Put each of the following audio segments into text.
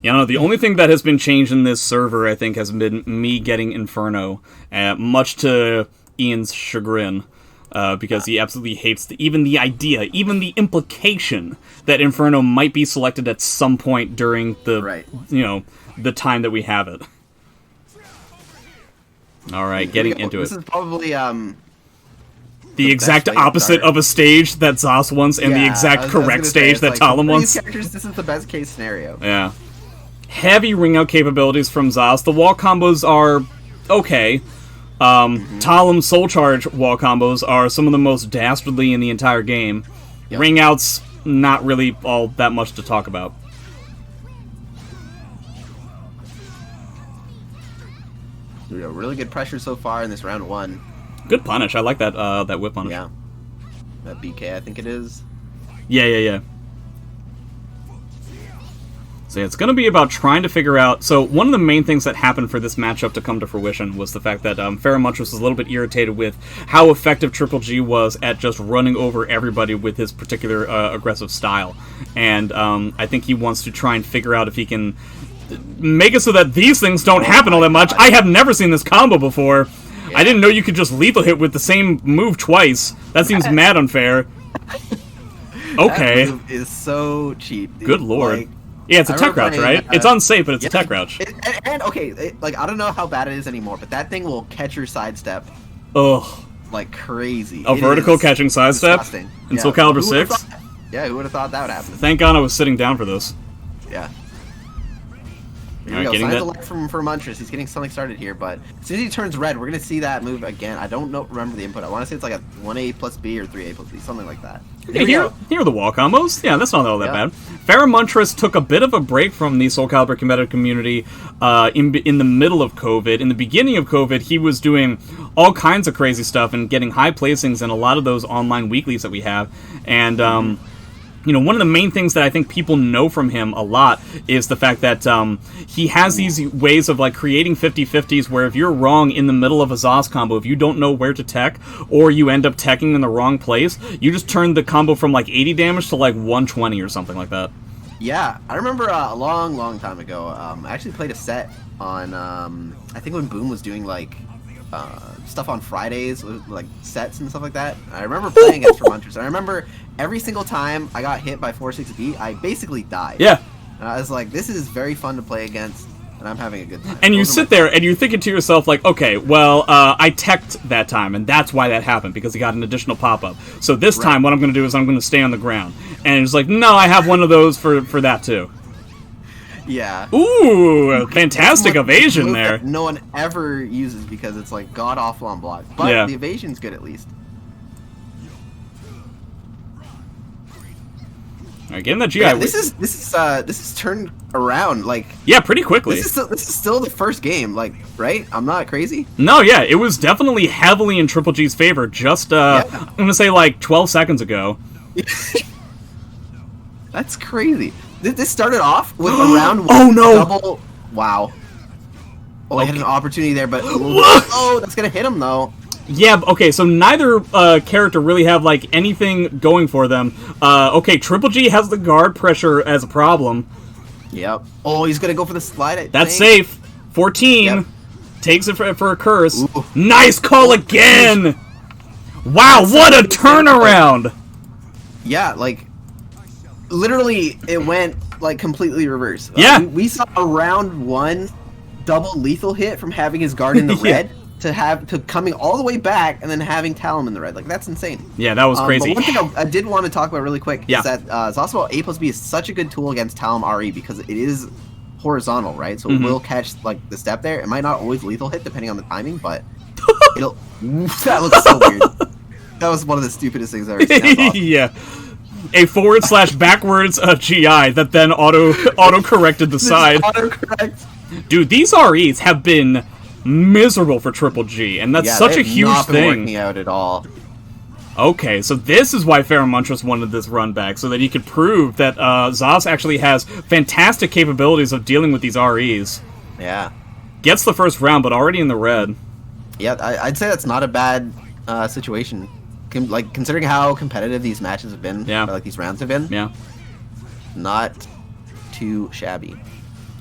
You know, the only thing that has been changed in this server, I think, has been me getting Inferno, much to Ian's chagrin, because he absolutely hates even the idea, even the implication that Inferno might be selected at some point during the, the time that we have it. All right, getting into it. This is probably the exact opposite of a stage that Zos wants, and the exact correct stage that Talon wants. This is the best case scenario. Yeah. Heavy ring out capabilities from Zos. The wall combos are okay. Talem's Soul Charge wall combos are some of the most dastardly in the entire game. Yep. Ring outs, not really all that much to talk about. Really good pressure so far in this round 1. Good punish. I like that that whip punish. Yeah. That BK, I think it is. Yeah. So yeah, it's going to be about trying to figure out... So one of the main things that happened for this matchup to come to fruition was the fact that Feremuntrus was a little bit irritated with how effective Triple G was at just running over everybody with his particular aggressive style. And I think he wants to try and figure out if he can make it so that these things don't happen all that much. I have never seen this combo before. Yeah. I didn't know you could just lethal hit with the same move twice. That seems mad unfair. Okay. That move is so cheap, dude. Good lord. Yeah, it's a tech crouch, right? It's unsafe, but it's a tech crouch. And okay, I don't know how bad it is anymore, but that thing will catch your sidestep. Ugh. Like crazy. A vertical catching sidestep? In Soul Calibur 6? Yeah, who would have thought that would happen? Thank God I was sitting down for this. Yeah. Here we go. Signs of life from Feremuntrus. He's getting something started here, but as soon as he turns red, we're going to see that move again. I don't remember the input. I want to say it's like a 1A plus B or 3A plus B, something like that. Here are the wall combos. Yeah, that's not all that bad. Feremuntrus took a bit of a break from the Soul Calibur competitive community in the middle of COVID. In the beginning of COVID, he was doing all kinds of crazy stuff and getting high placings in a lot of those online weeklies that we have. And... you know, one of the main things that I think people know from him a lot is the fact that he has these ways of, like, creating 50-50s where if you're wrong in the middle of a Zos combo, if you don't know where to tech, or you end up teching in the wrong place, you just turn the combo from, like, 80 damage to, like, 120 or something like that. Yeah, I remember a long time ago, I actually played a set on, I think when Boom was doing, like, stuff on Fridays with like sets and stuff like that. I remember playing against Feremuntrus. I remember every single time I got hit by 4-6B, I basically died. Yeah. And I was like, this is very fun to play against, and I'm having a good time. And you sit there and you're thinking to yourself, like, okay, well, I teched that time, and that's why that happened, because he got an additional pop-up. So this time what I'm going to do is I'm going to stay on the ground. And it's like, no, I have one of those for that too. Yeah. Ooh, fantastic evasion there. No one ever uses because it's like god awful on block. But the evasion's good at least. Alright, getting that GI. Yeah, this is turned around like pretty quickly. This is still the first game, like, right? I'm not crazy. No, yeah, it was definitely heavily in Triple G's favor just I'm gonna say like 12 seconds ago. That's crazy. This started off with a round one double. Wow. Oh, I had an opportunity there, but that's gonna hit him though. Yeah, okay, so neither character really have like anything going for them. Okay, Triple G has the guard pressure as a problem. Yep. Oh, he's gonna go for the slide. That's safe. 14 takes it for a curse. Ooh. Nice call again. Wow, what a turnaround! Yeah, like. Literally, it went like completely reverse. Yeah, we saw a round 1 double lethal hit from having his guard in the red to coming all the way back and then having Talon in the red. Like, that's insane. Yeah, that was crazy. But one thing I did want to talk about really quick is that Zoswell A plus B is such a good tool against Talon RE because it is horizontal, right? So it will catch like the step there. It might not always lethal hit depending on the timing, but it'll. That looks so weird. That was one of the stupidest things I've ever seen. Yeah. A forward/backwards GI that then auto corrected the side. Autocorrect. Dude, these REs have been miserable for Triple G, and that's such a huge not been thing. Working out at all. Okay, so this is why Feremuntrus wanted this run back, so that he could prove that Zos actually has fantastic capabilities of dealing with these REs. Yeah. Gets the first round, but already in the red. Yeah, I'd say that's not a bad situation. Like, considering how competitive these matches have been, or like these rounds have been, not too shabby.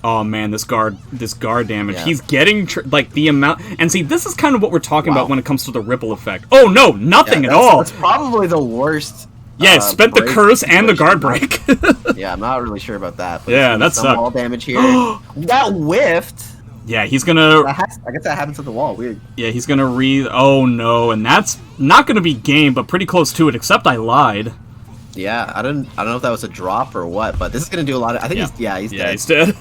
Oh man, this guard damage. Yeah. He's getting like the amount, and see, this is kind of what we're talking Wow. about when it comes to the ripple effect. Oh no, nothing at all. That's probably the worst. Yeah, it spent the break curse and the guard situation. break. Yeah, I'm not really sure about that. But Yeah, that's that sucked. wall damage here. That whiffed. Yeah, he's gonna. I guess that happens at the wall. Weird. Yeah, he's gonna Oh no, and that's not gonna be game, but pretty close to it. Except I lied. Yeah, I don't know if that was a drop or what, but this is gonna do a lot of. I think he's dead. He's dead.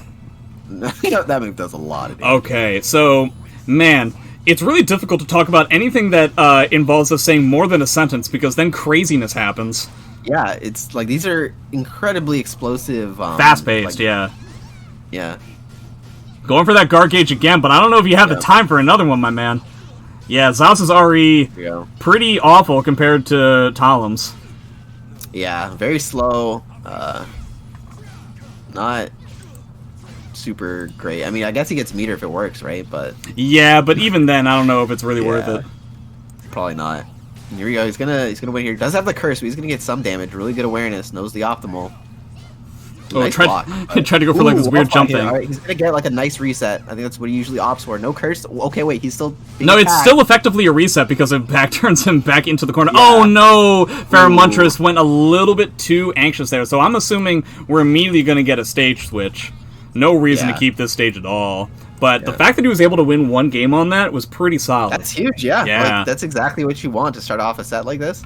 You know, that move does a lot of damage. Okay, so man, it's really difficult to talk about anything that involves us saying more than a sentence because then craziness happens. Yeah, it's like these are incredibly explosive. Fast-paced, yeah. Yeah. Going for that guard gauge again, but I don't know if you have the time for another one, my man. Yeah, Zos's RE, pretty awful compared to Talem's. Yeah, very slow. Not super great. I mean, I guess he gets meter if it works, right? But yeah, but even then, I don't know if it's really worth it. Probably not. Here we go. He's gonna win here. Does have the curse, but he's gonna get some damage. Really good awareness. Knows the optimal. Oh, Nice tried to go for like this weird jump thing. All right, he's gonna get like a nice reset. I think that's what he usually opts for. No curse. Okay, wait. He's still. No, it's still effectively a reset because it back turns him back into the corner. Yeah. Oh no! Feremuntrus went a little bit too anxious there, so I'm assuming we're immediately gonna get a stage switch. No reason to keep this stage at all. But the fact that he was able to win one game on that was pretty solid. That's huge, yeah. Yeah. Like, that's exactly what you want to start off a set like this.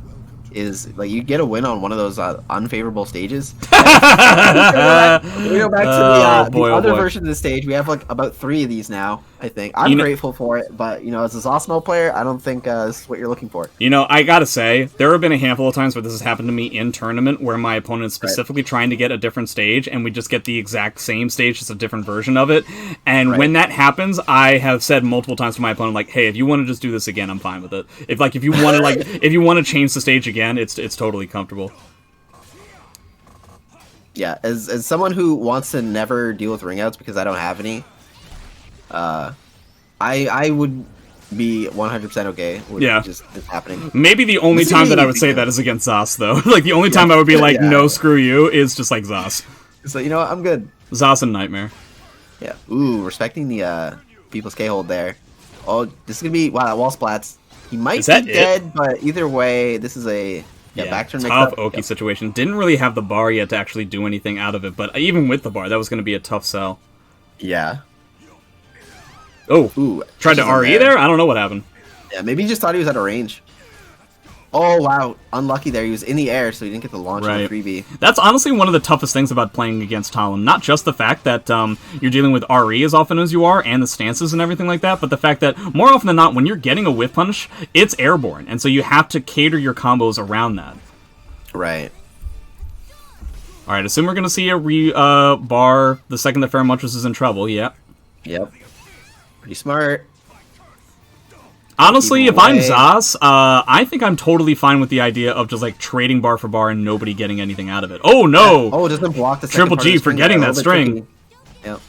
Is like you get a win on one of those unfavorable stages. We go back to the other version of the stage. We have like about 3 of these now. I think I'm grateful for it, but as a Zosmo player, I don't think this is what you're looking for. I gotta say there have been a handful of times where this has happened to me in tournament where my opponent is specifically trying to get a different stage, and we just get the exact same stage, just a different version of it. And when that happens, I have said multiple times to my opponent, like, "Hey, if you want to just do this again, I'm fine with it. If you want to if you want to change the stage again." It's totally comfortable. Yeah, as someone who wants to never deal with ring outs because I don't have any, I would be 100% okay with just this happening. Maybe the only time that I would say that is against Zos, though. Like, the only time I would be like, no, screw you, is just like Zos. It's like, what, I'm good. Zos and Nightmare. Yeah. Ooh, respecting the People's K-hold there. Oh, this is going to be... Wow, that wall splats. He might be dead, but either way, this is a back turn tough Oki situation. Didn't really have the bar yet to actually do anything out of it, but even with the bar, that was going to be a tough sell. Yeah. Oh, ooh, tried to RE there? I don't know what happened. Yeah, maybe he just thought he was out of range. Oh, wow. Unlucky there. He was in the air, so he didn't get the launch on the 3B. That's honestly one of the toughest things about playing against Talon. Not just the fact that you're dealing with RE as often as you are, and the stances and everything like that, but the fact that, more often than not, when you're getting a whiff punish, it's airborne, and so you have to cater your combos around that. Right. Alright, assume we're going to see a bar the second that Feremuntrus is in trouble, Yep. Pretty smart. Honestly, if I'm Zos, I think I'm totally fine with the idea of just, like, trading bar for bar and nobody getting anything out of it. Oh, no! Oh, it doesn't block the second Triple G for getting that string. Yep.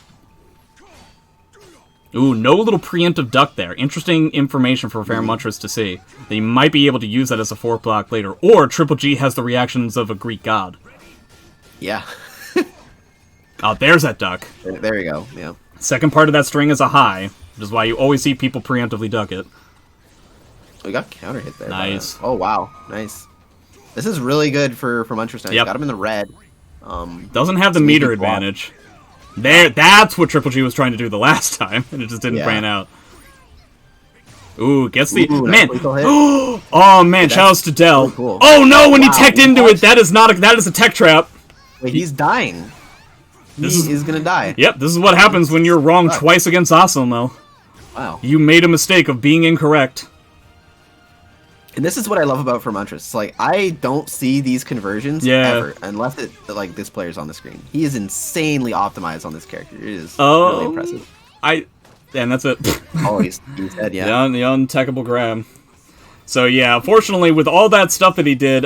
Ooh, no little preemptive duck there. Interesting information for Feremuntrus to see. They might be able to use that as a 4th block later. Or Triple G has the reactions of a Greek god. Yeah. Oh, there's that duck. There you go, yeah. Second part of that string is a high, which is why you always see people preemptively duck it. We got counter hit there. Nice. Oh, wow. Nice. This is really good for Feremuntrus now. He's got him in the red. Doesn't have the meter advantage. That's what Triple G was trying to do the last time, and it just didn't pan out. Ooh, gets the... man! Oh, man, shoutouts to Dell. Really cool. Oh, no, when he teched into it, that is a tech trap. Wait, he's dying. He is gonna die. Yep, this is what happens when you're wrong twice against Aselmo. Wow. You made a mistake of being incorrect. And this is what I love about Feremuntrus. It's like, I don't see these conversions ever, unless this player's on the screen. He is insanely optimized on this character. It is really impressive. And that's it. Oh, he's dead, yeah. The untechable grab. So yeah, fortunately, with all that stuff that he did,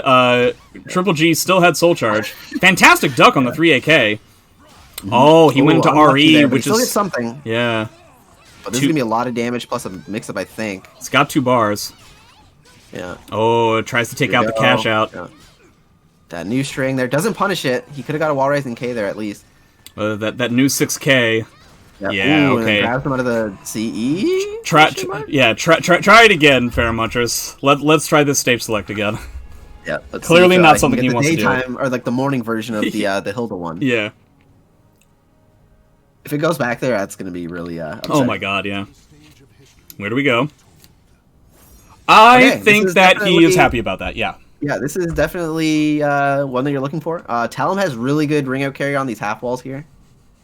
Triple G still had Soul Charge. Fantastic duck on the 3AK. Oh, he went into RE, there, which still gets something. Yeah. But this is going to be a lot of damage plus a mix-up, I think. It's got 2 bars. Yeah. Oh, it tries to take out the cash out. Yeah. That new string there doesn't punish it. He could have got a wall rising K there at least. That new 6K. Yep. Yeah, Ooh, okay. And grabs him out of the CE. Try it again, Feremuntrus. Let's try this stage select again. Yeah. Clearly not something he wants to do. Daytime or like the morning version of the Hilda one. Yeah. If it goes back there, that's gonna be really upsetting. Oh my god, yeah. Where do we go? I think that he is happy about that, yeah. Yeah, this is definitely one that you're looking for. Talon has really good ring out carry on these half walls here.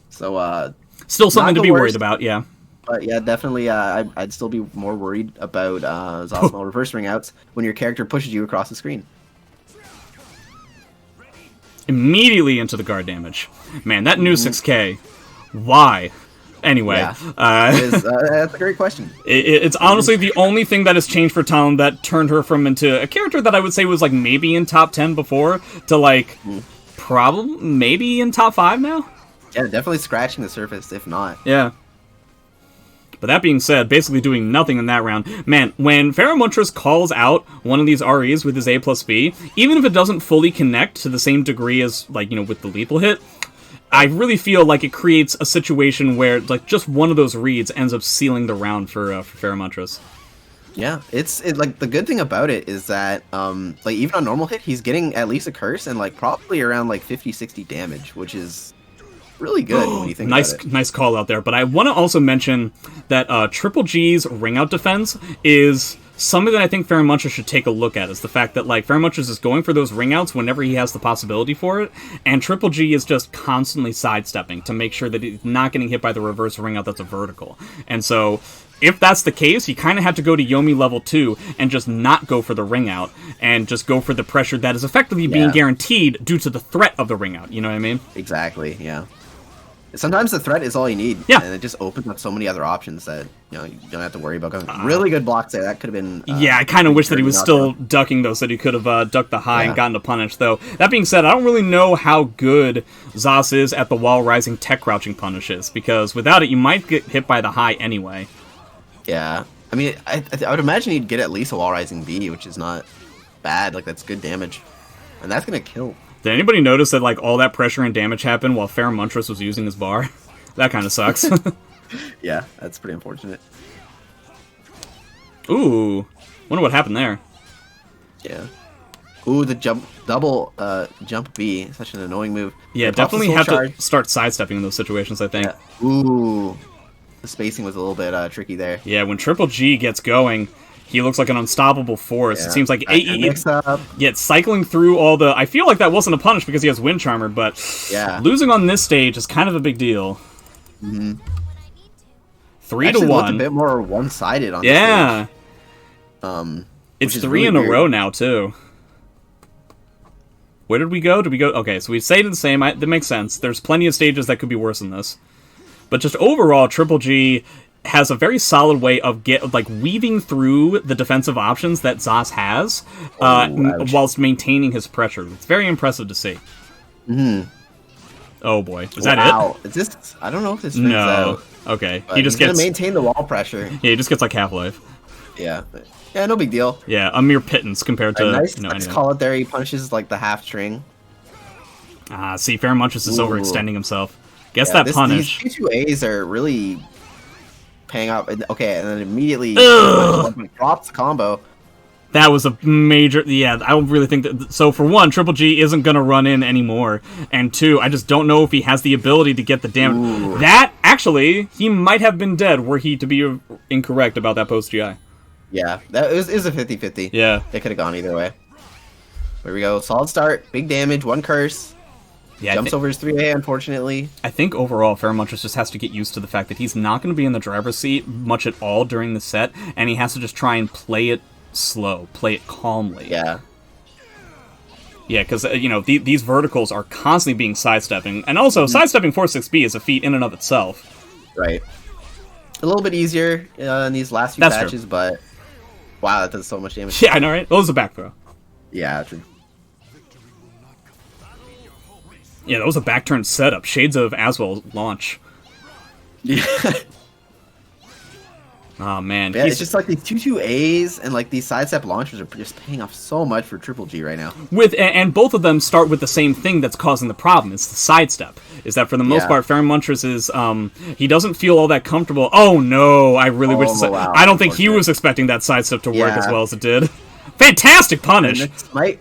So, still something to be worried about, yeah. But yeah, definitely, I'd still be more worried about Zosmal reverse ring outs when your character pushes you across the screen. Immediately into the guard damage. Man, that new 6K. Why? Anyway, yeah. That's a great question. It's honestly the only thing that has changed for Talon that turned her from into a character that I would say was like maybe in top 10 before to like probably maybe in top 5 now. Yeah, definitely scratching the surface, if not. Yeah. But that being said, basically doing nothing in that round. Man, when Feremuntrus calls out one of these REs with his A+B, even if it doesn't fully connect to the same degree as, like, you know, with the lethal hit, I really feel like it creates a situation where, like, just one of those reads ends up sealing the round for Feremuntrus. Yeah, it's like the good thing about it is that like even on normal hit, he's getting at least a curse and like probably around like 50-60 damage, which is really good when you think about it. Nice call out there. But I want to also mention that Triple G's ring out defense is something that I think Feremuntrus should take a look at, is the fact that like Feremuntrus is going for those ring outs whenever he has the possibility for it, and Triple G is just constantly sidestepping to make sure that he's not getting hit by the reverse ring out that's a vertical. And so if that's the case, you kind of have to go to Yomi level 2 and just not go for the ring out and just go for the pressure that is effectively being guaranteed due to the threat of the ring out. You know what I mean? Exactly, yeah. Sometimes the threat is all you need, and it just opens up so many other options that you don't have to worry about going. Really good blocks there. That could have been. Yeah, I kind of wish that he was still ducking those, so that he could have ducked the high and gotten a punish. Though that being said, I don't really know how good Zos is at the wall rising tech crouching punishes, because without it, you might get hit by the high anyway. Yeah, I mean, I would imagine he'd get at least a wall rising B, which is not bad. Like that's good damage, and that's gonna kill. Did anybody notice that like all that pressure and damage happened while Feremuntrus was using his bar? That kind of sucks. Yeah, that's pretty unfortunate. Ooh, wonder what happened there. Yeah. Ooh, the double jump B, such an annoying move. Yeah, definitely have to start sidestepping in those situations, I think. Yeah. Ooh, the spacing was a little bit tricky there. Yeah, when Triple G gets going, he looks like an unstoppable force. Yeah. It seems like it's cycling through all the... I feel like that wasn't a punish because he has Wind Charmer, but losing on this stage is kind of a big deal. 3 to 1. Looked a bit more one-sided on this stage. It's 3 in a row now, too. Where did we go? Okay, so we stayed the same. That makes sense. There's plenty of stages that could be worse than this. But just overall, Triple G has a very solid way of weaving through the defensive options that Zos has, whilst maintaining his pressure. It's very impressive to see. Oh boy, is that it? Is this? I don't know if this turns out. Okay, he's gonna maintain the wall pressure. Yeah, he just gets like Half-Life. Yeah, no big deal. Yeah, a mere pittance compared to nice call it there. He punishes like the half string. See, Feremuntrus is overextending himself. Guess that punish. These P2As are really paying off. Okay, and then immediately drops the combo. That was a major... Yeah, I don't really think that... So, for one, Triple G isn't going to run in anymore. And two, I just don't know if he has the ability to get the damage. Ooh. That, actually, he might have been dead were he to be incorrect about that post-GI. Yeah, that is a 50-50. Yeah. It could have gone either way. There we go. Solid start. Big damage. One curse. Yeah, jumps over his 3A, unfortunately. I think overall, Feremuntrus just has to get used to the fact that he's not going to be in the driver's seat much at all during the set, and he has to just try and play it slow, play it calmly. Yeah. Yeah, because, these verticals are constantly being sidestepping, and also, sidestepping 4-6B is a feat in and of itself. Right. A little bit easier in these last few patches, but wow, that does so much damage. Yeah, I know, right? That was a back throw. Yeah, true. Yeah, that was a back-turn setup. Shades of Aswell launch. Yeah. Oh man, Yeah, it's just like these 2-2-As and like these sidestep launchers are just paying off so much for Triple G right now. And both of them start with the same thing that's causing the problem. It's the sidestep. Is that for the most part, Feremuntrus is he doesn't feel all that comfortable. Oh no, I really wish. Wow, I don't think he was expecting that sidestep to work as well as it did. Fantastic punish!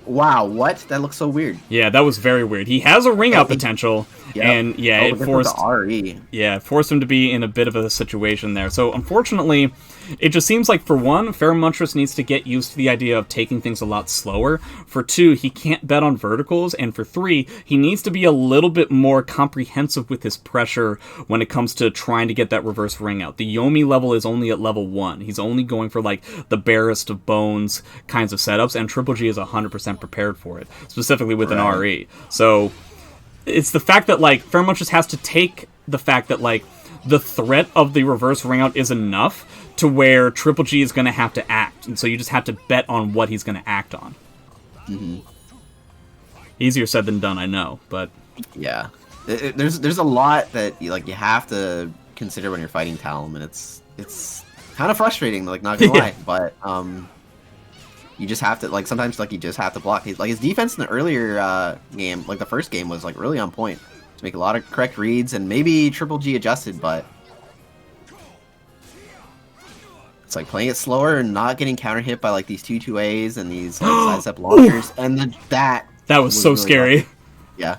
Wow, what? That looks so weird. Yeah, that was very weird. He has a ring out potential, and yeah, it forced RE. Yeah, forced him to be in a bit of a situation there. So unfortunately, it just seems like for one, Feremuntrus needs to get used to the idea of taking things a lot slower. For two, he can't bet on verticals, and for three, he needs to be a little bit more comprehensive with his pressure when it comes to trying to get that reverse ring out. The Yomi level is only at level 1. He's only going for like the barest of bones kinds of setups, and Triple G is 100% prepared for it, specifically with an RE. So it's the fact that like Feremuntrus has to take the fact that like the threat of the reverse ring out is enough to where Triple G is going to have to act, and so you just have to bet on what he's going to act on. Easier said than done, I know, but yeah, there's a lot that you have to consider when you're fighting Talon, and it's kind of frustrating, like, not gonna lie, but you just have to, like, sometimes, like, you just have to block. Like, his defense in the earlier game, like the first game, was like really on point to make a lot of correct reads, and maybe Triple G adjusted, but it's like playing it slower and not getting counter hit by like these 2-2-As and these like, sidestep launchers, and then that was so really scary. rough. Yeah.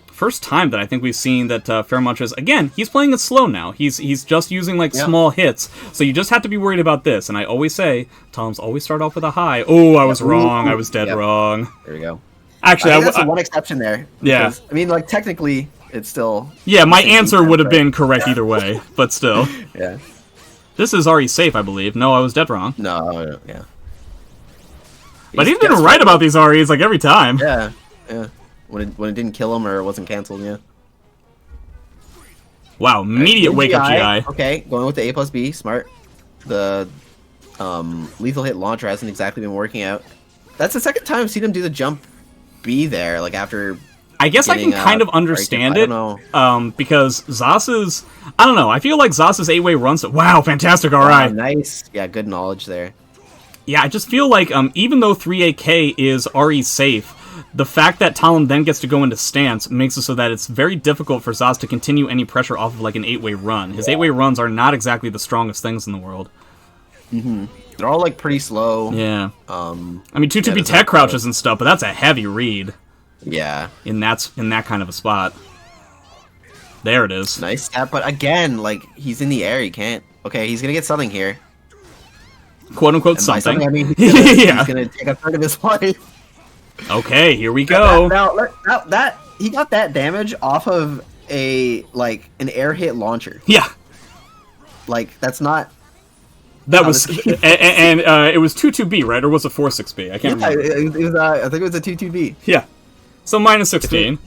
First time that I think we've seen that Feremuntrus, again, he's playing it slow now. He's just using like small hits, so you just have to be worried about this. And I always say, Toms always start off with a high. Oh, I was wrong. I was dead wrong. There we go. Actually, that's the one exception there. Yeah. Because, I mean, like, technically, it's still... Yeah, my answer would have been correct either way, but still. Yeah. This is already safe, I believe. No, I was dead wrong. No, yeah. But he's been right about these REs, like, every time. Yeah, yeah. When it didn't kill him or it wasn't cancelled, yeah. Wow, immediate wake-up GI. Okay, going with the A plus B, smart. The lethal hit launcher hasn't exactly been working out. That's the second time I've seen him do the jump B there, like after... I guess I can kind of understand it, because Zas's... I don't know, I feel like Zas's 8-way runs... Wow, fantastic, alright. Nice. Yeah, good knowledge there. Yeah, I just feel like, even though 3AK is RE safe, the fact that Talon then gets to go into stance makes it so that it's very difficult for Zas to continue any pressure off of like an 8-way run. His 8-way runs are not exactly the strongest things in the world. They're all like pretty slow. Yeah. I mean, 2-2-B tech crouches and stuff, but that's a heavy read. Yeah. In that kind of a spot. There it is. Nice step, but again, like, he's in the air, he can't... Okay, he's gonna get something here. Quote-unquote something. I mean, yeah. He's gonna take a third of his life. Okay, here we go. Now, he got that damage off of an air hit launcher. Yeah. Like, that's not... That was... and it was 2-2-B, right? Or was it 4-6-B? I can't remember. It was, I think it was a 2-2-B. Yeah. So minus 16.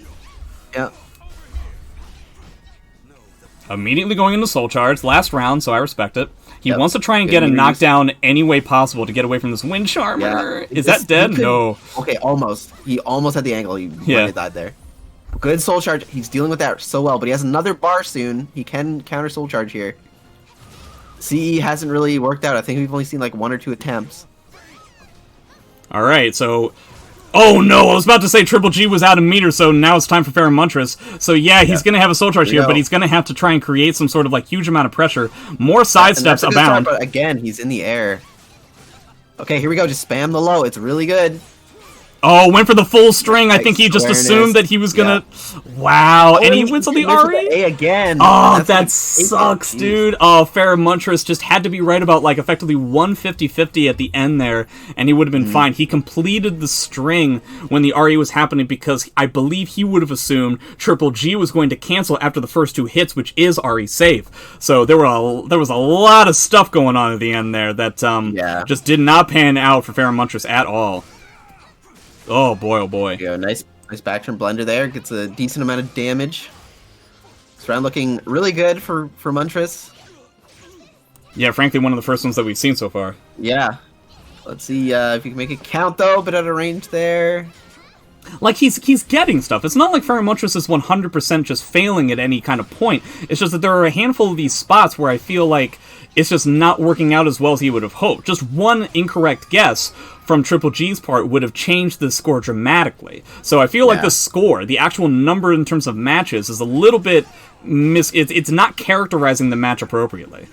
Yeah. Immediately going into Soul Charge. Last round, so I respect it. He wants to try and get a knockdown any way possible to get away from this Wind Charmer. Yeah. Is that dead? No. Okay, almost. He almost had the angle. He might have died there. Good Soul Charge. He's dealing with that so well, but he has another bar soon. He can counter Soul Charge here. CE hasn't really worked out. I think we've only seen like 1 or 2 attempts. Alright, so... Oh no, I was about to say Triple G was out of meter, so now it's time for Feremuntrus. So yeah, he's going to have a Soul Charge here, but he's going to have to try and create some sort of like huge amount of pressure. More sidesteps abound. But again, he's in the air. Okay, here we go. Just spam the low. It's really good. Oh, went for the full string. I think he just assumed that he was gonna... Wow, and he wins on the RE? A again. Oh, that sucks, dude. Oh, Feremuntrus just had to be right about, like, effectively 150-50 at the end there, and he would have been fine. He completed the string when the RE was happening because I believe he would have assumed Triple G was going to cancel after the first 2 hits, which is RE safe. So there was a lot of stuff going on at the end there that just did not pan out for Feremuntrus at all. Oh boy, oh boy. Yeah, nice back turn blender there. Gets a decent amount of damage. This round looking really good for Muntrus. Yeah, frankly, one of the first ones that we've seen so far. Yeah. Let's see if you can make it count, though. Bit out of range there. like he's getting stuff. It's not like Feremuntrus is 100% just failing at any kind of point. It's just that there are a handful of these spots where I feel like it's just not working out as well as he would have hoped. Just one incorrect guess from Triple G's part would have changed the score dramatically. So I feel like the score, the actual number in terms of matches, is a little bit it's not characterizing the match appropriately.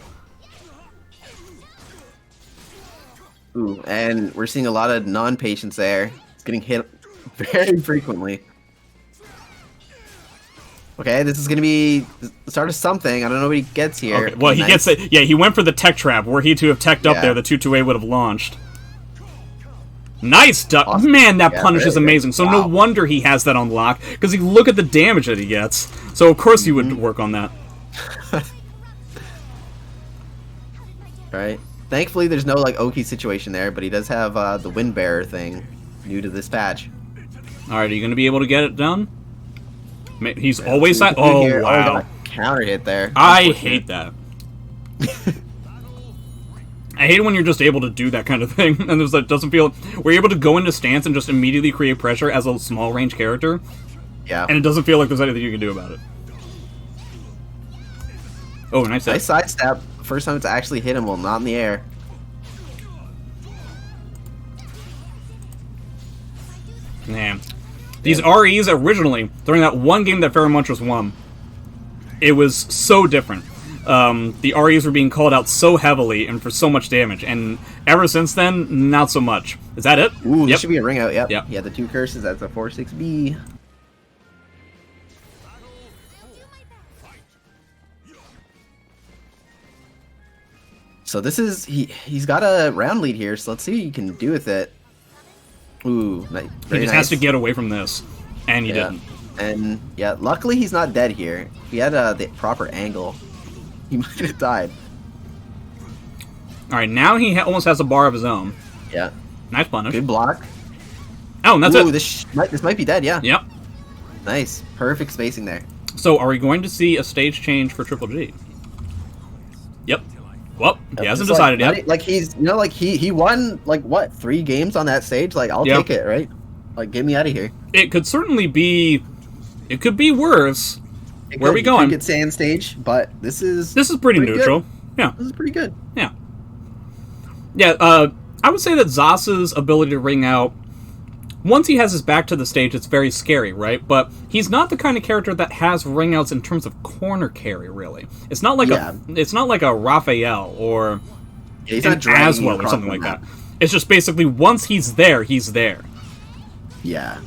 Ooh, and we're seeing a lot of non-patience there. It's getting hit very frequently. Okay, this is going to be the start of something. I don't know what he gets here. Okay, well, he gets it. Yeah, he went for the tech trap. Were he to have teched up there, the 2-2A would have launched. Nice duck. Awesome. Man, that punish is amazing. So no wonder he has that on lock, because you look at the damage that he gets. So of course he would work on that. Right. Thankfully, there's no like Oki situation there, but he does have the Wind Bearer thing new to this patch. All right, are you going to be able to get it done? He's always that. Oh wow! Counter hit there. I hate that. I hate it when you're just able to do that kind of thing, and there's like doesn't feel. We're able to go into stance and just immediately create pressure as a small range character. Yeah. And it doesn't feel like there's anything you can do about it. Oh, nice sidestep. First time it's actually hit him while not in the air. Man. These REs originally, during that one game that Feremuntrus won, it was so different. The REs were being called out so heavily and for so much damage, and ever since then, not so much. Is that it? Ooh, this should be a ring out, yep. Yep. Yeah, the 2 curses, that's a 4-6B. So this is, he's got a round lead here, so let's see what he can do with it. Ooh, nice. He just has to get away from this, and he didn't. And yeah, luckily he's not dead here. If he had the proper angle, he might have died. All right, now he almost has a bar of his own. Yeah. Nice punish. Good block. Oh, and that's it. This might be dead, yeah. Yep. Nice. Perfect spacing there. So are we going to see a stage change for Triple G? Yep. Well, he hasn't decided yet. Like he's, you know, like he won like what 3 games on that stage. Like I'll take it, right? Like get me out of here. It could certainly be. It could be worse. Where are we going? Get sand stage, but this is pretty neutral. Good. Yeah, this is pretty good. Yeah. Yeah. I would say that Zas's ability to ring out. Once he has his back to the stage, it's very scary, right? But he's not the kind of character that has ring outs in terms of corner carry, really. It's not like a Raphael or an Aswell or something like that. It's just basically once he's there, he's there. Yeah.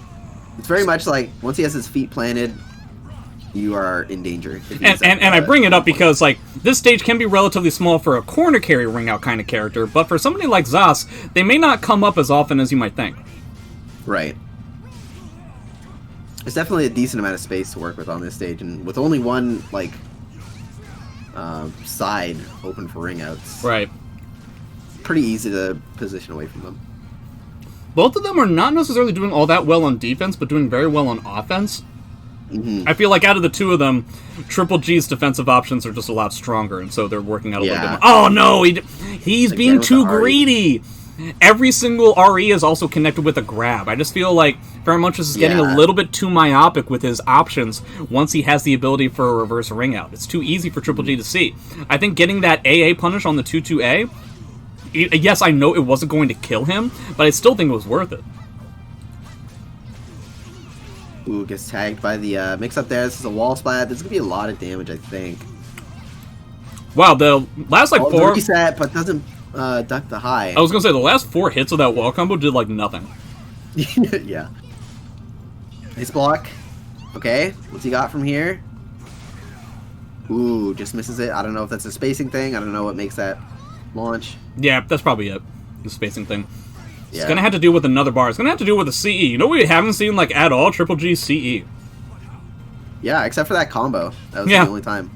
It's very much like once he has his feet planted, you are in danger. And I bring it up because like this stage can be relatively small for a corner carry ring out kind of character, but for somebody like Zas, they may not come up as often as you might think. Right. There's definitely a decent amount of space to work with on this stage, and with only one like side open for ring outs. Right. Pretty easy to position away from them. Both of them are not necessarily doing all that well on defense, but doing very well on offense. Mm-hmm. I feel like out of the two of them, Triple G's defensive options are just a lot stronger, and so they're working out a little bit more. Oh no, he's being too greedy. Every single RE is also connected with a grab. I just feel like Feremuntrus is getting a little bit too myopic with his options once he has the ability for a reverse ring out. It's too easy for Triple G to see. I think getting that AA punish on the 2-2A, yes, I know it wasn't going to kill him, but I still think it was worth it. Ooh, gets tagged by the mix-up there. This is a wall splat. There's going to be a lot of damage, I think. Wow, the last, like, 4... reset, but doesn't duck the high. I was going to say, the last 4 hits of that wall combo did, like, nothing. Yeah. Nice block. Okay, what's he got from here? Ooh, just misses it. I don't know if that's a spacing thing. I don't know what makes that launch. Yeah, that's probably it. The spacing thing. It's going to have to deal with another bar. It's going to have to deal with a CE. You know what we haven't seen, like, at all? Triple G CE. Yeah, except for that combo. That was the only time.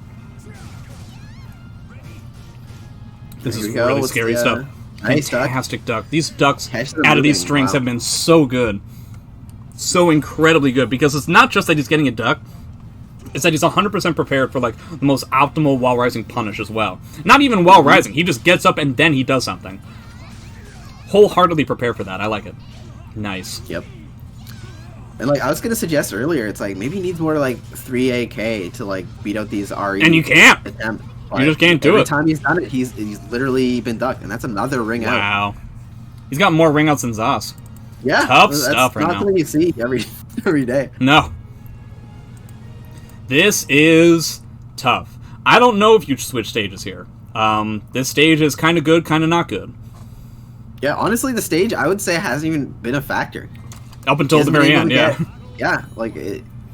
This is really scary stuff. Nice fantastic duck. These ducks out of these strings have been so good. So incredibly good. Because it's not just that he's getting a duck. It's that he's 100% prepared for, like, the most optimal while rising punish as well. Not even while rising. He just gets up and then he does something. Wholeheartedly prepared for that. I like it. Nice. Yep. And like I was gonna suggest earlier, it's like maybe he needs more like 3AK to like beat out these RE. And you can't. Attempt. You just can't do it. Every time he's done it, he's literally been ducked, and that's another ring out. Wow. He's got more ring outs than Zos. Yeah, Tough stuff right now. Not something you see every day. No. This is tough. I don't know if you switch stages here. This stage is kind of good, kind of not good. Yeah, honestly, the stage I would say hasn't even been a factor. Up until the very end, yeah. Yeah, like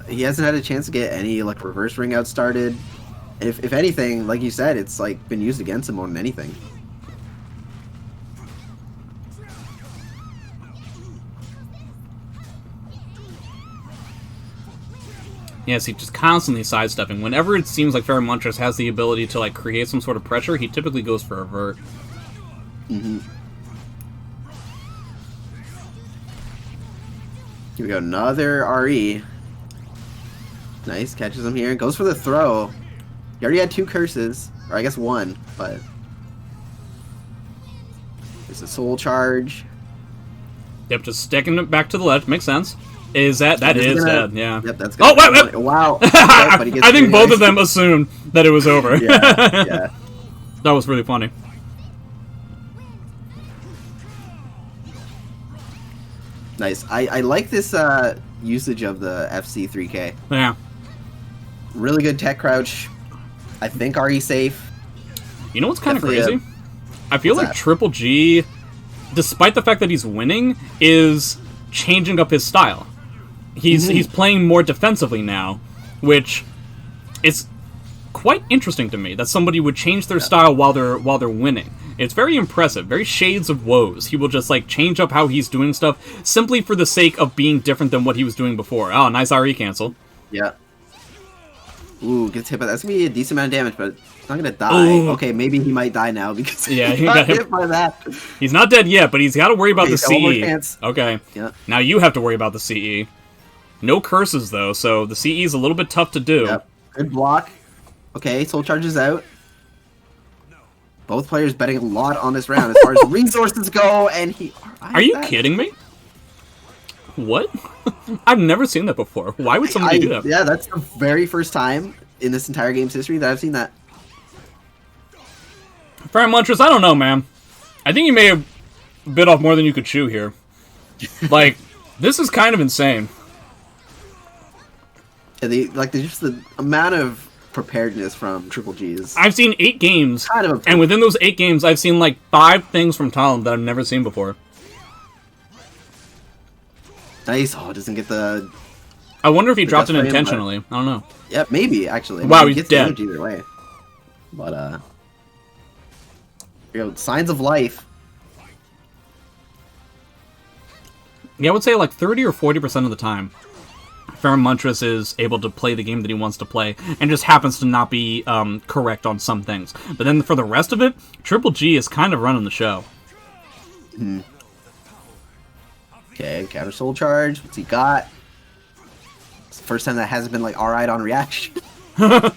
he hasn't had a chance to get any like reverse ring out started. If anything, like you said, it's like been used against him more than anything. Yes, he's just constantly sidestepping. Whenever it seems like Feremuntrus has the ability to like create some sort of pressure, he typically goes for a vert. Mm-hmm. Here we go, another RE. Nice, catches him here. Goes for the throw. He already had 2 curses, or I guess 1, but there's a soul charge. Yep, just sticking it back to the ledge. Makes sense. Is that is dead? Yeah. Yep, that's good. Oh, wait. Wow. I think both of them assumed that it was over. Yeah. That was really funny. Nice. I like this usage of the FC3K. Yeah. Really good tech crouch. I think RE safe. You know what's kind of crazy? I feel like Triple G, despite the fact that he's winning, is changing up his style. He's playing more defensively now, which is quite interesting to me. That somebody would change their style while they're winning. It's very impressive. Very shades of woes. He will just like change up how he's doing stuff simply for the sake of being different than what he was doing before. Oh, nice RE cancel. Yeah. Ooh, gets hit, but that's gonna be a decent amount of damage, but it's not gonna die. Ooh. Okay, maybe he might die now because he got hit by that. He's not dead yet, but he's got to worry about the CE. Okay. Yeah. Now you have to worry about the CE. No curses though, so the CE is a little bit tough to do. Yep. Good block. Okay, soul charges out. Both players betting a lot on this round as far as resources go, and he. Are you kidding me? What? I've never seen that before. Why would somebody do that? Yeah, that's the very first time in this entire game's history that I've seen that. Feremuntrus, I don't know, man. I think you may have bit off more than you could chew here. Like, this is kind of insane. Yeah, just the amount of preparedness from Triple G is... I've seen 8 games, kind of and within those 8 games, I've seen like 5 things from Talon that I've never seen before. Nice. Oh, it doesn't get the... I wonder if he dropped it intentionally. I don't know. Yeah, maybe, actually. Wow, he he's gets dead. damage either way. But, signs of life. Yeah, I would say like 30 or 40% of the time, Feremuntrus is able to play the game that he wants to play, and just happens to not be correct on some things. But then for the rest of it, Triple G is kind of running the show. Hmm. Okay, counter soul charge. What's he got? It's the first time that hasn't been like alright on reaction. Or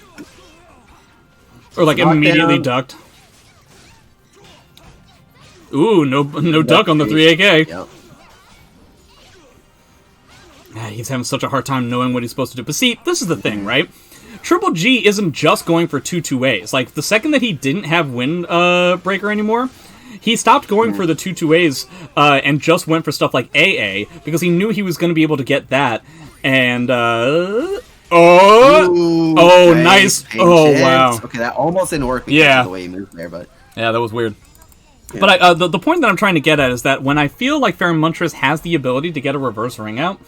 like immediately ducked. Ooh, no duck on the 3AK. Yep. Yeah, he's having such a hard time knowing what he's supposed to do. But see, this is the thing, right? Triple G isn't just going for 2-2-As. Like, the second that he didn't have Wind Breaker anymore, he stopped going for the 2-2-As and just went for stuff like AA, because he knew he was going to be able to get that. And, Ooh, nice. Patience. Oh, wow. Okay, that almost didn't work because of the way he moved there, but... Yeah, that was weird. Yeah. But the point that I'm trying to get at is that when I feel like Feremuntrus has the ability to get a reverse ring out,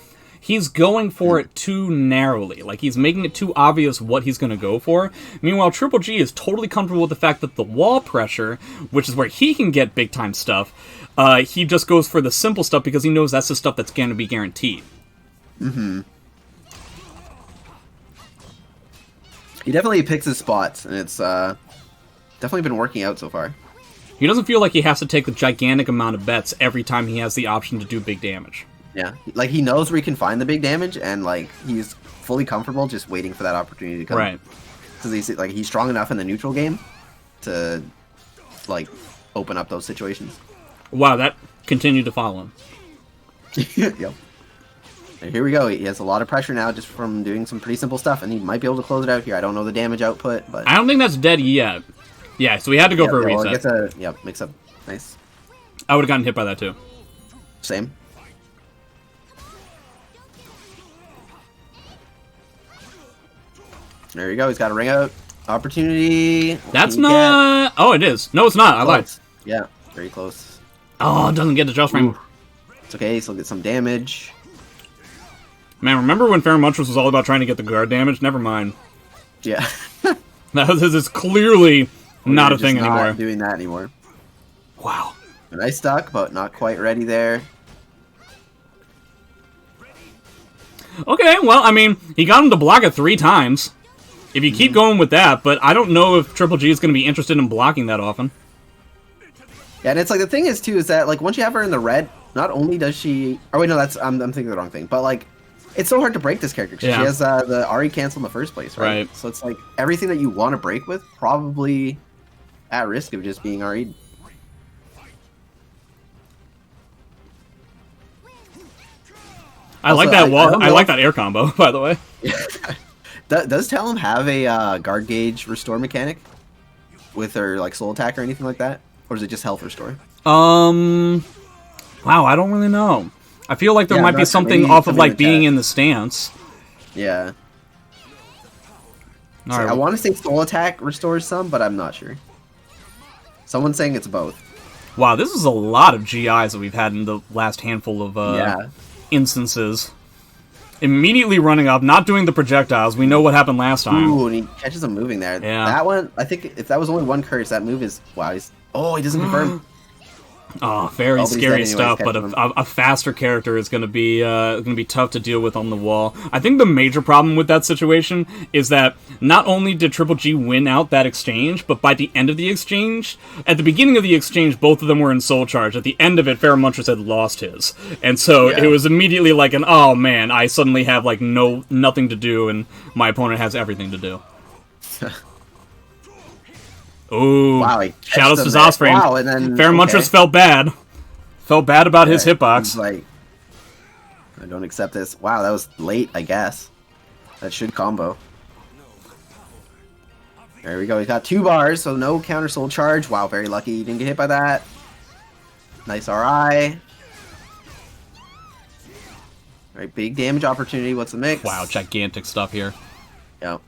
he's going for it too narrowly. Like, he's making it too obvious what he's going to go for. Meanwhile, Triple G is totally comfortable with the fact that the wall pressure, which is where he can get big-time stuff, he just goes for the simple stuff because he knows that's the stuff that's going to be guaranteed. Mm-hmm. He definitely picks his spots, and it's definitely been working out so far. He doesn't feel like he has to take the gigantic amount of bets every time he has the option to do big damage. Yeah, like he knows where he can find the big damage, and like he's fully comfortable just waiting for that opportunity to come. Right. Because he's strong enough in the neutral game to like open up those situations. Wow, that continued to follow him. Yep. And here we go. He has a lot of pressure now just from doing some pretty simple stuff, and he might be able to close it out here. I don't know the damage output, but... I don't think that's dead yet. Yeah, so we had to go for a reset. Well, it gets a, mix up. Nice. I would have gotten hit by that, too. Same. There you go. He's got a ring out. Opportunity. That's not... Oh, it is. No, it's not. I lied. Yeah, very close. Oh, it doesn't get the just frame. It's okay. He'll get some damage. Man, remember when Feremuntrus was all about trying to get the guard damage? Never mind. Yeah. This is clearly not a thing anymore. Not doing that anymore. Wow. Nice stuck, but not quite ready there. Okay, well, I mean, he got him to block it 3 times. If you keep going with that, but I don't know if Triple G is going to be interested in blocking that often. Yeah, and it's like the thing is too is that like once you have her in the red, not only does she... Oh wait, no, that's I'm thinking the wrong thing. But like, it's so hard to break this character because she has the RE cancel in the first place, right? So it's like everything that you want to break with probably at risk of just being RE'd. I like that wall. I like that air combo, by the way. Does Talon have a guard gauge restore mechanic with her like soul attack or anything like that, or is it just health restore? Wow, I don't really know. I feel like there might be something off of like being in the stance. Yeah. All right. I want to say soul attack restores some, but I'm not sure. Someone's saying it's both. Wow, this is a lot of GIs that we've had in the last handful of instances. Immediately running up, not doing the projectiles. We know what happened last time. Ooh, and he catches him moving there. Yeah. That one, I think if that was only one curse, that move is... Wow, he's... Oh, he doesn't confirm. Oh, very scary stuff, but a faster character is going to be tough to deal with on the wall. I think the major problem with that situation is that not only did Triple G win out that exchange, but by the end of the exchange, at the beginning of the exchange, both of them were in soul charge. At the end of it, Feremuntrus had lost his, and so it was immediately like an oh man, I suddenly have like nothing to do, and my opponent has everything to do. Ooh, wow, shoutouts to Zosframe. Wow, and then Feremuntrus felt bad. Felt bad about his hitbox. Like, I don't accept this. Wow, that was late, I guess. That should combo. There we go. He got 2 bars, so no counter soul charge. Wow, very lucky. He didn't get hit by that. Nice RI. Alright, big damage opportunity. What's the mix? Wow, gigantic stuff here. Yep.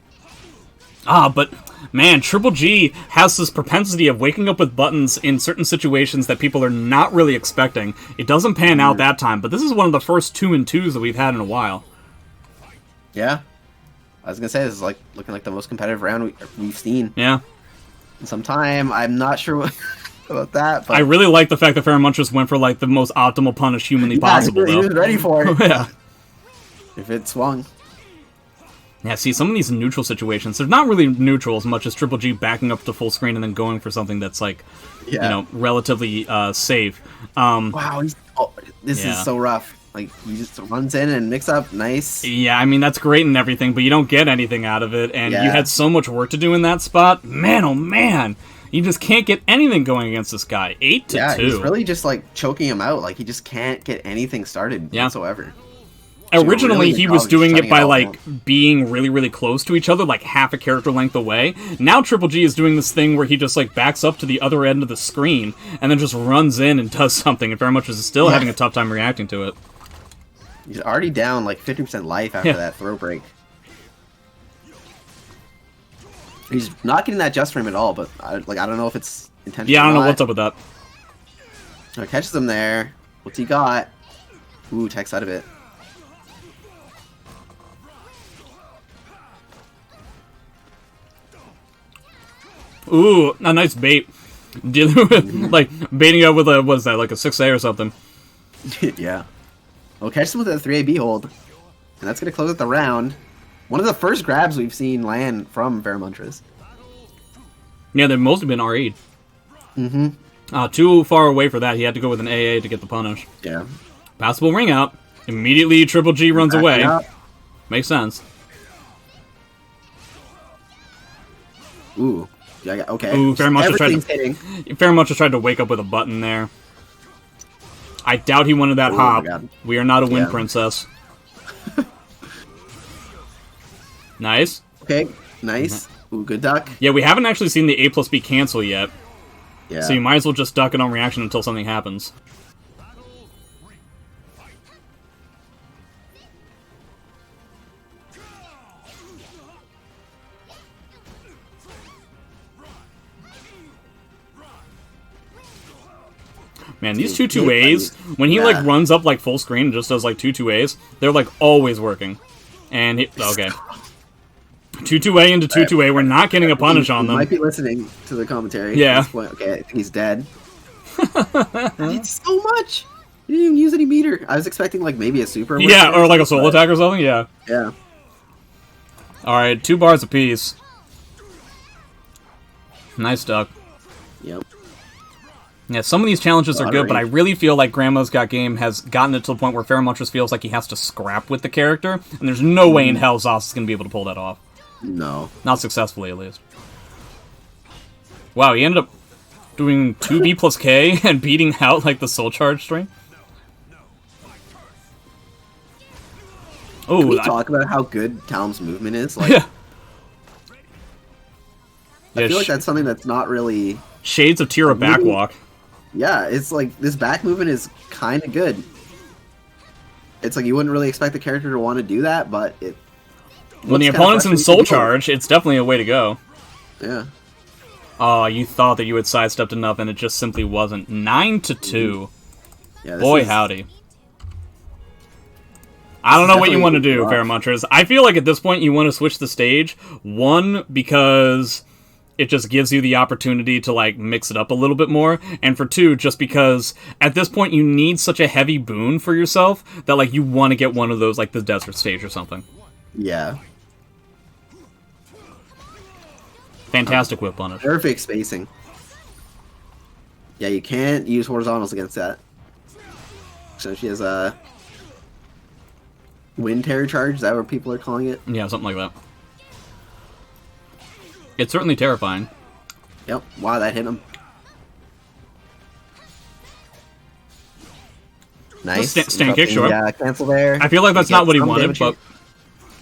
But, man, Triple G has this propensity of waking up with buttons in certain situations that people are not really expecting. It doesn't pan out that time, but this is one of the first 2-2s that we've had in a while. Yeah. I was going to say, this is like looking like the most competitive round we've seen. Yeah. In some time. I'm not sure what about that. But... I really like the fact that Feremuntrus went for like the most optimal punish humanly possible, though. He was ready for it. Yeah. If it swung. Yeah, see, some of these neutral situations, they're not really neutral as much as Triple G backing up to full screen and then going for something that's, like, you know, relatively safe. Wow, this is so rough. Like, he just runs in and mix up, nice. Yeah, I mean, that's great and everything, but you don't get anything out of it, and you had so much work to do in that spot. Man, oh man! You just can't get anything going against this guy. 8-2. Yeah, he's really just, like, choking him out. Like, he just can't get anything started whatsoever. Originally, he was doing it by, like, being really, really close to each other, like half a character length away. Now Triple G is doing this thing where he just, like, backs up to the other end of the screen and then just runs in and does something, and Feremuntrus is still having a tough time reacting to it. He's already down, like, 50% life after that throw break. He's not getting that just frame at all, but, I don't know if it's intentional. Yeah, I don't know what's up with that. Catches him there. What's he got? Ooh, tech's out of it. Ooh, a nice bait. Dealing with, like, baiting up with a, what is that, like a 6A or something. Yeah. Well, catch him with a 3AB hold. And that's going to close out the round. One of the first grabs we've seen land from Feremuntrus. Yeah, they've mostly been RE'd. Too far away for that. He had to go with an AA to get the punish. Yeah. Possible ring out. Immediately, Triple G runs away. Makes sense. Ooh. Yeah, okay. Ooh, Feremuntrus tried to wake up with a button there. I doubt he wanted that hop. We are not a wind princess. Nice. Okay, nice. Ooh, good duck. Yeah, we haven't actually seen the A plus B cancel yet. Yeah. So you might as well just duck it on reaction until something happens. Man, these 2-2-As, when he, like, runs up, like, full screen and just does, like, 2-2-As, they're, like, always working. And he... Okay. 2-2-A into 2-2-A, we're not getting a punish on them. Might be listening to the commentary. Yeah. At this point. Okay, I think he's dead. It's so much! He didn't even use any meter. I was expecting, like, maybe a super. Yeah, or, like, a soul attack or something, yeah. Yeah. Alright, 2 bars apiece. Nice duck. Yep. Yeah, some of these challenges are good, but I really feel like GrandmasGotGame has gotten it to the point where Feremuntrus feels like he has to scrap with the character, and there's no way in hell Zos is going to be able to pull that off. No. Not successfully, at least. Wow, he ended up doing 2B plus K and beating out, like, the Soul Charge string. Oh, Can we talk about how good Talm's movement is? Like, yeah. I feel like that's something that's not really... Shades of Tira backwalk. Yeah, it's like, this back movement is kind of good. It's like, you wouldn't really expect the character to want to do that, but it... When the opponent's in Soul Charge, it's definitely a way to go. Yeah. Oh, you thought that you had sidestepped enough, and it just simply wasn't. 9-2. Yeah, Boy, howdy. I don't know what you want to do, Feremuntrus. I feel like at this point you want to switch the stage. One, because it just gives you the opportunity to, like, mix it up a little bit more. And for two, just because at this point you need such a heavy boon for yourself that, like, you want to get one of those, like, the desert stage or something. Yeah. Fantastic whip punish. Perfect spacing. Yeah, you can't use horizontals against that. So she has a wind terror charge. Is that what people are calling it? Yeah, something like that. It's certainly terrifying. Yep. Wow, that hit him. Nice. Stand kick, sure. Yeah, cancel there. I feel like that's not what he wanted, but...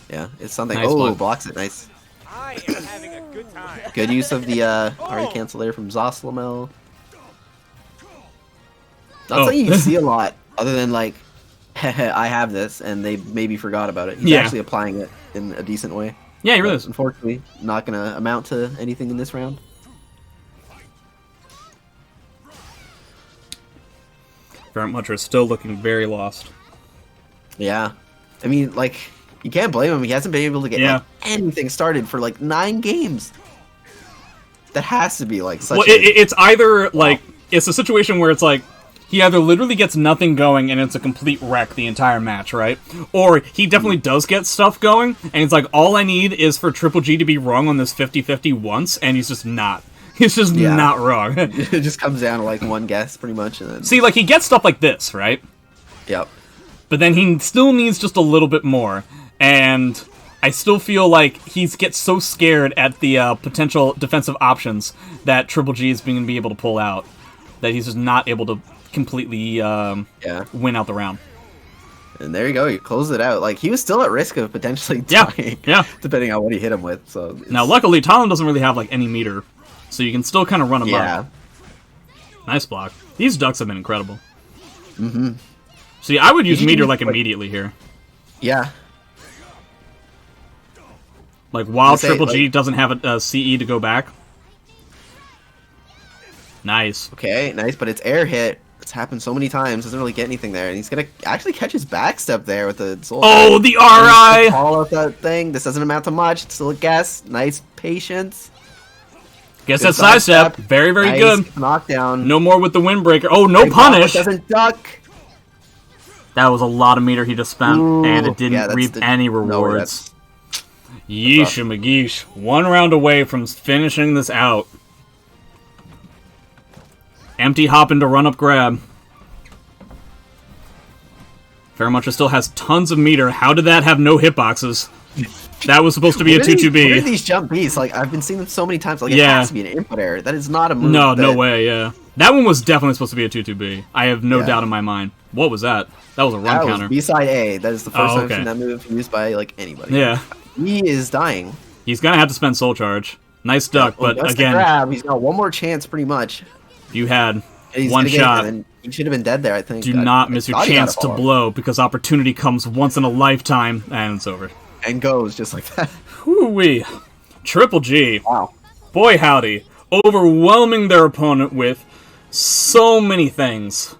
Yeah, it's something. Nice oh, block. Blocks it. Nice. I am having a good time. Good use of the already cancel there from Zoslamel. Not something you see a lot, other than like, I have this, and they maybe forgot about it. He's actually applying it in a decent way. Yeah, he really is. Unfortunately, not going to amount to anything in this round. Feremuntrus still looking very lost. Yeah. I mean, like, you can't blame him. He hasn't been able to get like, anything started for like 9 games. That has to be like such well, it's either like, it's a situation where it's like, he either literally gets nothing going and it's a complete wreck the entire match, right? Or he definitely does get stuff going, and it's like, all I need is for Triple G to be wrong on this 50-50 once, and he's just not. He's just not wrong. It just comes down to like one guess, pretty much. And then... See, like, he gets stuff like this, right? Yep. But then he still needs just a little bit more, and I still feel like he gets so scared at the potential defensive options that Triple G is going to be able to pull out that he's just not able to completely win out the round. And there you go, you close it out. Like, he was still at risk of potentially dying, depending on what he hit him with. So now, luckily, Talon doesn't really have like any meter, so you can still kind of run him up. Nice block. These ducks have been incredible. Mm-hmm. See, I would use meter like immediately here. Yeah. Like, while Triple G doesn't have a CE to go back. Nice. Okay, nice, but it's air hit. It's happened so many times. Doesn't really get anything there, and he's gonna actually catch his backstep there with the soul. Oh, the RI! Call out that thing. This doesn't amount to much. It's still a guess. Nice patience. Guess that sidestep. Very, very good. Knockdown. No more with the windbreaker. Oh, no punish. Doesn't duck. That was a lot of meter he just spent, and it didn't reap any rewards. Yeesh, McGeesh. 1 round away from finishing this out. Empty hop into run-up grab. Feremuntrus still has tons of meter. How did that have no hitboxes? That was supposed to be a 2-2-B. What are these jump Bs? Like, I've been seeing them so many times. Like, it has to be an input error. That is not a move. No, no way, That one was definitely supposed to be a 2-2-B. I have no doubt in my mind. What was that? That was a run counter. That was B-side A. That is the first time I've seen that move used by, like, anybody. Yeah. He is dying. He's gonna have to spend soul charge. Nice duck, Well, but that's the again, grab. He's got one more chance, pretty much. you had He's one gonna get it, shot. and then he should have been dead there, I think. Do not miss your thought he got chance a to follow-up. blow, because opportunity comes once in a lifetime, and it's over. And goes just like that. Whoo-wee. Triple G. Wow. Boy howdy. Overwhelming their opponent with so many things.